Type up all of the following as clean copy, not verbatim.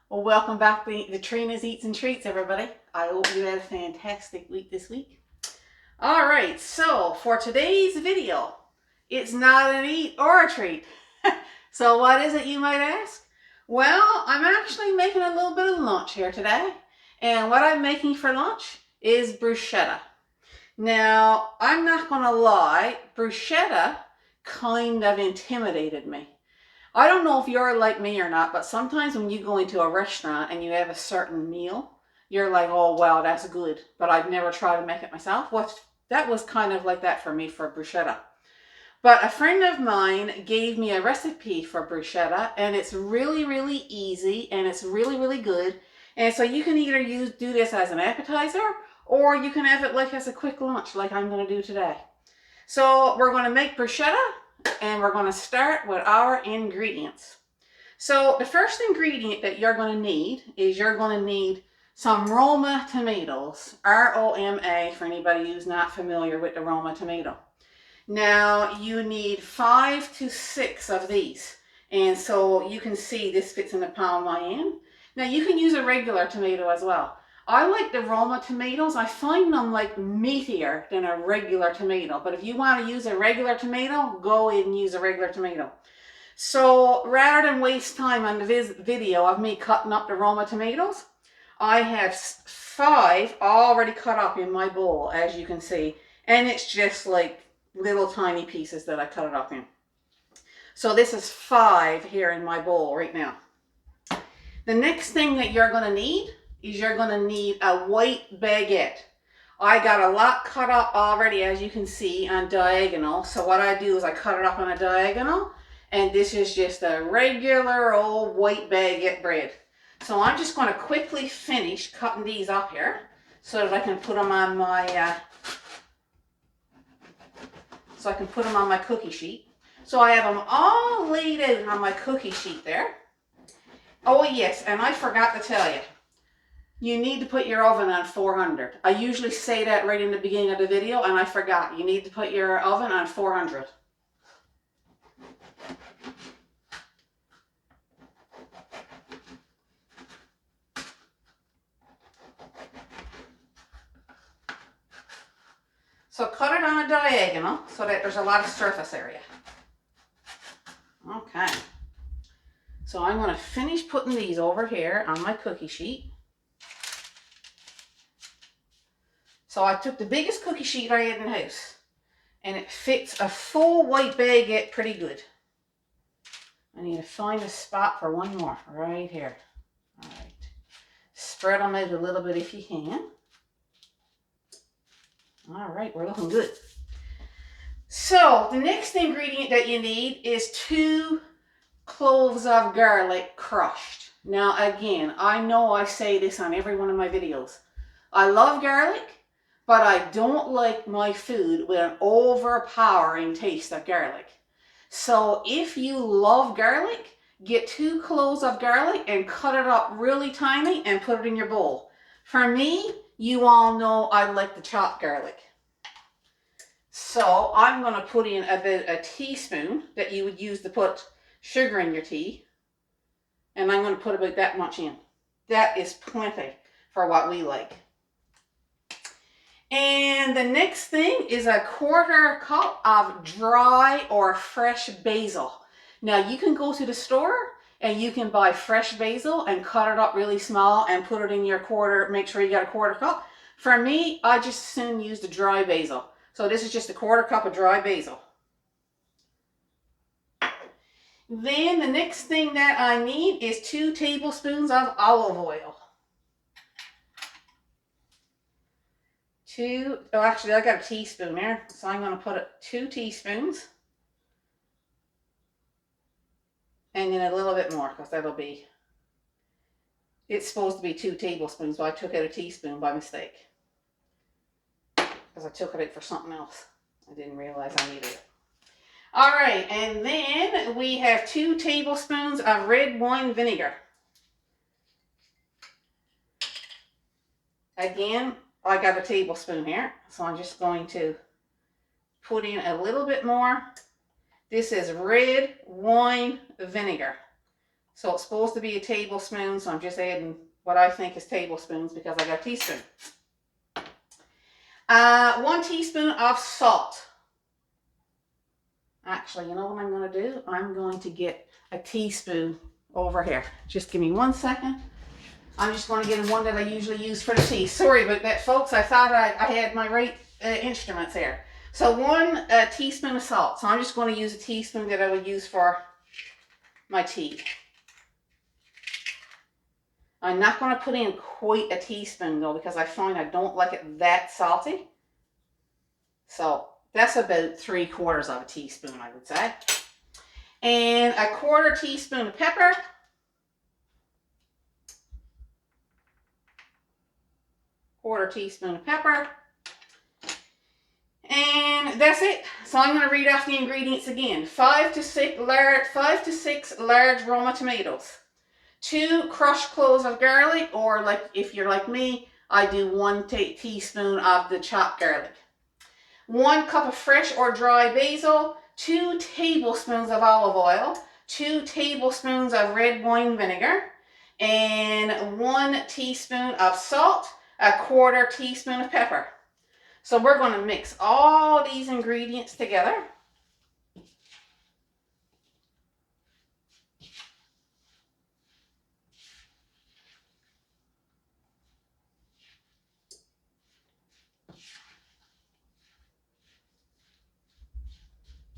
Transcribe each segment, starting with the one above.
Well, welcome back to Trina's Eats and Treats, everybody. I hope you had a fantastic week this week. All right, so for today's video, it's not an eat or a treat. So what is it, you might ask? Well, I'm actually making a little bit of lunch here today. And what I'm making for lunch is bruschetta. Now, I'm not going to lie, bruschetta kind of intimidated me. I don't know if you're like me or not, but sometimes when you go into a restaurant and you have a certain meal, you're like, oh, wow, that's good. But I've never tried to make it myself. That was kind of like that for me for bruschetta. But a friend of mine gave me a recipe for bruschetta, and it's really, really easy, and it's really, really good. And so you can either do this as an appetizer, or you can have it like as a quick lunch, like I'm going to do today. So we're going to make bruschetta, and we're going to start with our ingredients. So the first ingredient that you're going to need is you're going to need some Roma tomatoes, R-O-M-A, for anybody who's not familiar with the Roma tomato. Now you need 5 to 6 of these, and so you can see this fits in the palm of my hand. Now you can use a regular tomato as well. I like the Roma tomatoes. I find them like meatier than a regular tomato. But if you want to use a regular tomato, go ahead and use a regular tomato. So rather than waste time on the video of me cutting up the Roma tomatoes, I have 5 already cut up in my bowl, as you can see. And it's just like little tiny pieces that I cut it up in. So this is 5 here in my bowl right now. The next thing that you're going to need is you're going to need a white baguette. I got a lot cut up already, as you can see, on diagonal. So what I do is I cut it up on a diagonal, and this is just a regular old white baguette bread. So I'm just going to quickly finish cutting these up here so that I can put them on my cookie sheet. So I have them all laid out on my cookie sheet there. Oh yes, and I forgot to tell you, you need to put your oven on 400. I usually say that right in the beginning of the video, and I forgot. You need to put your oven on 400. So cut it on a diagonal so that there's a lot of surface area. Okay. So I'm going to finish putting these over here on my cookie sheet. So I took the biggest cookie sheet I had in the house, and it fits a full white baguette pretty good. I need to find a spot for one more right here. All right. Spread them out a little bit if you can. All right, we're looking good. So the next ingredient that you need is 2 cloves of garlic crushed. Now again, I know I say this on every one of my videos. I love garlic, but I don't like my food with an overpowering taste of garlic. So if you love garlic, get 2 cloves of garlic and cut it up really tiny and put it in your bowl. For me, you all know I like the chopped garlic. So I'm going to put in about a teaspoon that you would use to put sugar in your tea. And I'm going to put about that much in. That is plenty for what we like. And the next thing is a 1/4 cup of dry or fresh basil. Now you can go to the store and you can buy fresh basil and cut it up really small and put it in your make sure you got a 1/4 cup. For me, I just soon use the dry basil. So this is just a 1/4 cup of dry basil. Then the next thing that I need is 2 tablespoons of olive oil. Actually I got a teaspoon there, so I'm going to put 2 teaspoons. And then a little bit more, because it's supposed to be 2 tablespoons, but I took out a teaspoon by mistake. Because I took it out for something else. I didn't realize I needed it. All right, and then we have 2 tablespoons of red wine vinegar. Again, I got a tablespoon here, so I'm just going to put in a little bit more. This is red wine vinegar. So it's supposed to be a tablespoon, so I'm just adding what I think is tablespoons because I got a teaspoon. 1 teaspoon of salt. Actually, you know what I'm going to do? I'm going to get a teaspoon over here. Just give me 1 second. I'm just going to get one that I usually use for the tea. Sorry about that, folks. I thought I had my right instruments here. So 1 teaspoon of salt. So I'm just going to use a teaspoon that I would use for my tea. I'm not going to put in quite a teaspoon though, because I find I don't like it that salty. So that's about 3/4 of a teaspoon, I would say. And a 1/4 teaspoon of pepper. Quarter teaspoon of pepper. And that's it. So I'm going to read off the ingredients again. 5 to 6 large Roma tomatoes. 2 crushed cloves of garlic, or like if you're like me, I do 1 teaspoon of the chopped garlic. 1 cup of fresh or dry basil. 2 tablespoons of olive oil. 2 tablespoons of red wine vinegar. And 1 teaspoon of salt. A 1/4 teaspoon of pepper. So we're going to mix all these ingredients together.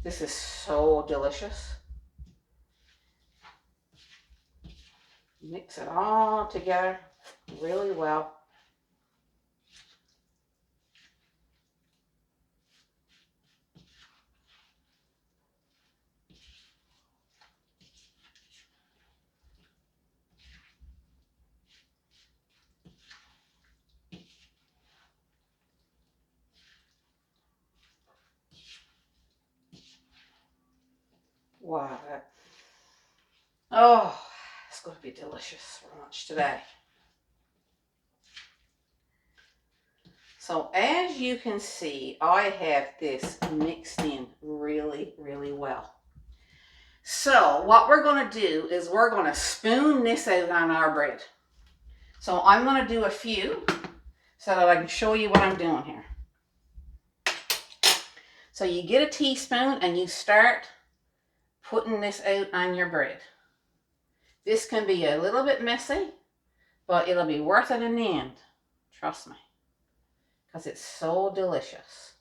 This is so delicious. Mix it all together really well. Wow. Oh, it's going to be delicious for lunch today. So as you can see, I have this mixed in really, really well. So what we're going to do is we're going to spoon this out on our bread. So I'm going to do a few so that I can show you what I'm doing here. So you get a teaspoon and you start putting this out on your bread. This can be a little bit messy, but it'll be worth it in the end. Trust me. Because it's so delicious.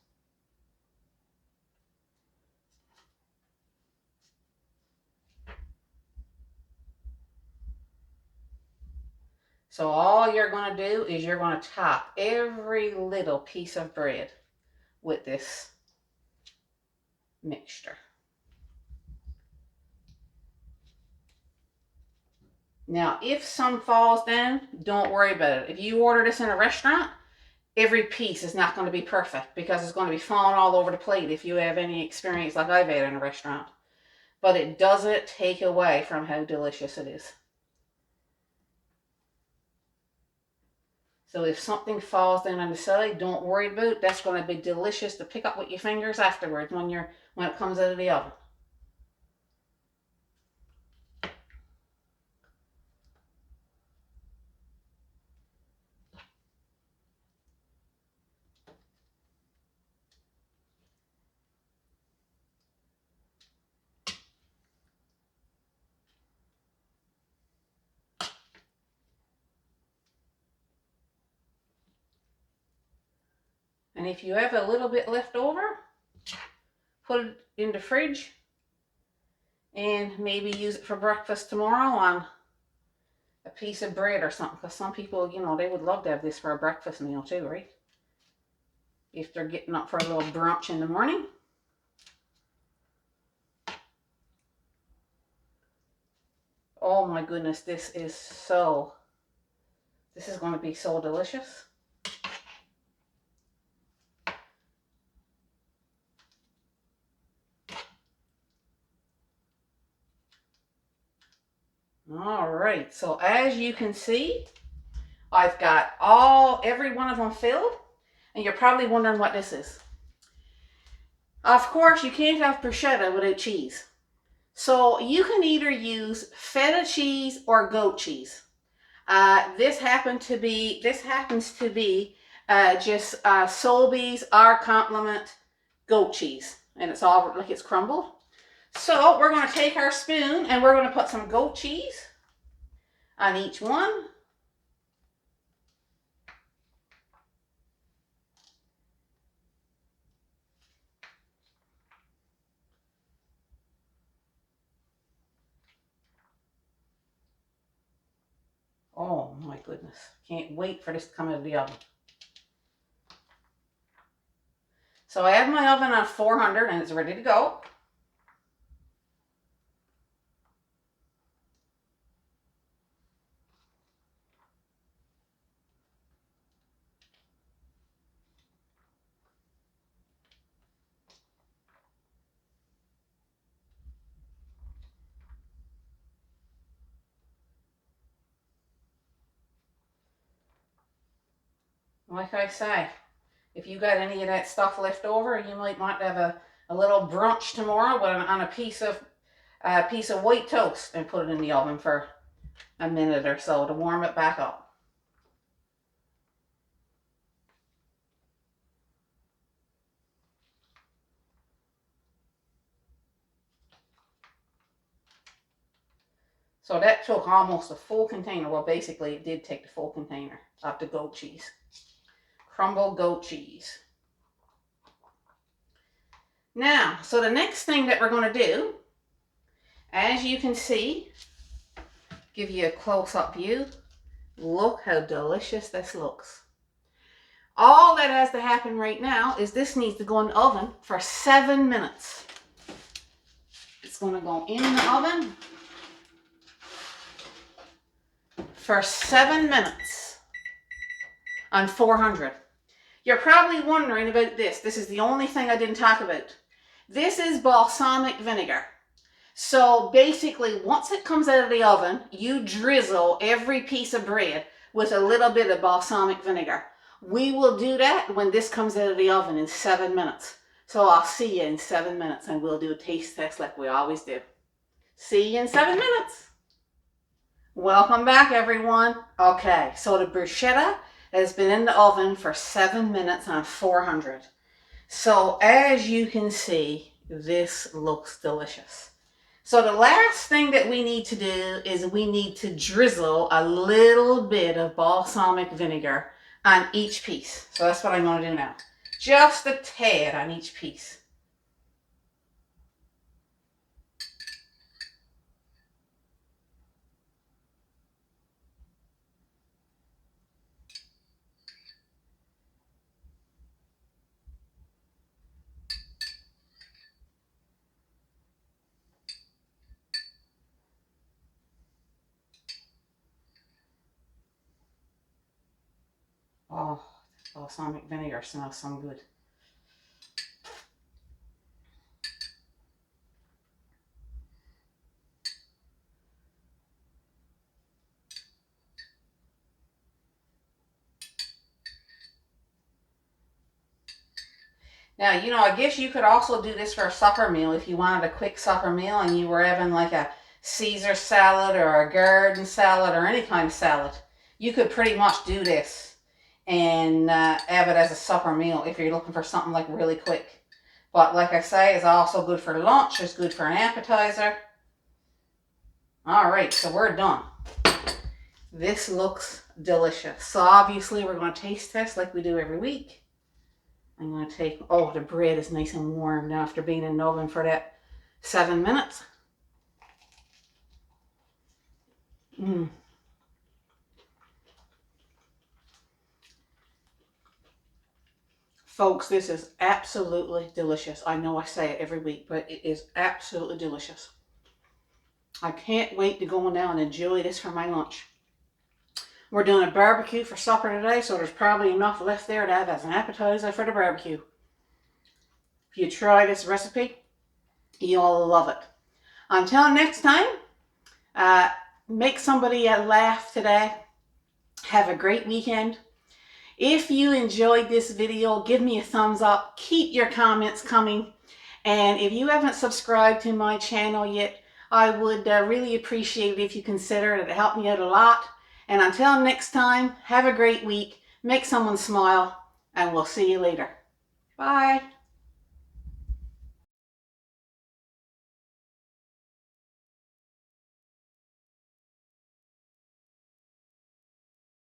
So all you're going to do is you're going to top every little piece of bread with this mixture. Now, if some falls down, don't worry about it. If you order this in a restaurant, every piece is not going to be perfect because it's going to be falling all over the plate if you have any experience like I've had in a restaurant. But it doesn't take away from how delicious it is. So if something falls down on the side, don't worry about it. That's going to be delicious to pick up with your fingers afterwards when it comes out of the oven. And if you have a little bit left over, put it in the fridge and maybe use it for breakfast tomorrow on a piece of bread or something. Because some people, you know, they would love to have this for a breakfast meal too, right? If they're getting up for a little brunch in the morning. Oh my goodness, this is going to be so delicious. All right, so as you can see, I've got every one of them filled, and you're probably wondering what this is. Of course, you can't have bruschetta without cheese. So you can either use feta cheese or goat cheese. This happens to be just Sobeys our compliment goat cheese, and it's all like it's crumbled. So we're going to take our spoon and we're going to put some goat cheese on each one. Oh my goodness, can't wait for this to come out of the oven. So I have my oven on 400 and it's ready to go. Like I say, if you got any of that stuff left over, you might want to have a little brunch tomorrow on a piece of white toast and put it in the oven for a minute or so to warm it back up. So that took almost a full container. Well, basically it did take the full container of the goat cheese. Crumbled goat cheese. Now, so the next thing that we're going to do, as you can see, give you a close-up view. Look how delicious this looks. All that has to happen right now is this needs to go in the oven for 7 minutes. It's going to go in the oven for 7 minutes on 400. You're probably wondering about this. This is the only thing I didn't talk about. This is balsamic vinegar. So basically, once it comes out of the oven, you drizzle every piece of bread with a little bit of balsamic vinegar. We will do that when this comes out of the oven in 7 minutes. So I'll see you in 7 minutes and we'll do a taste test like we always do. See you in 7 minutes. Welcome back, everyone. Okay, so the bruschetta has been in the oven for 7 minutes on 400. So as you can see, this looks delicious. So the last thing that we need to do is we need to drizzle a little bit of balsamic vinegar on each piece. So that's what I'm going to do now. Just a tad on each piece. Oh, balsamic vinegar smells so good. Now, you know, I guess you could also do this for a supper meal if you wanted a quick supper meal and you were having like a Caesar salad or a garden salad or any kind of salad. You could pretty much do this and have it as a supper meal if you're looking for something like really quick. But like I say, it's also good for lunch. It's good for an appetizer. All right, so we're done. This looks delicious. So obviously we're going to taste test like we do every week. I'm going to take, oh, the bread is nice and warm now after being in the oven for that 7 minutes. Folks, this is absolutely delicious. I know I say it every week, but it is absolutely delicious. I can't wait to go now and enjoy this for my lunch. We're doing a barbecue for supper today, so there's probably enough left there to have as an appetizer for the barbecue. If you try this recipe, you'll love it. Until next time, make somebody laugh today. Have a great weekend. If you enjoyed this video, give me a thumbs up. Keep your comments coming. And if you haven't subscribed to my channel yet, I would really appreciate it if you consider it. It helped me out a lot. And until next time, have a great week, make someone smile, and we'll see you later. Bye.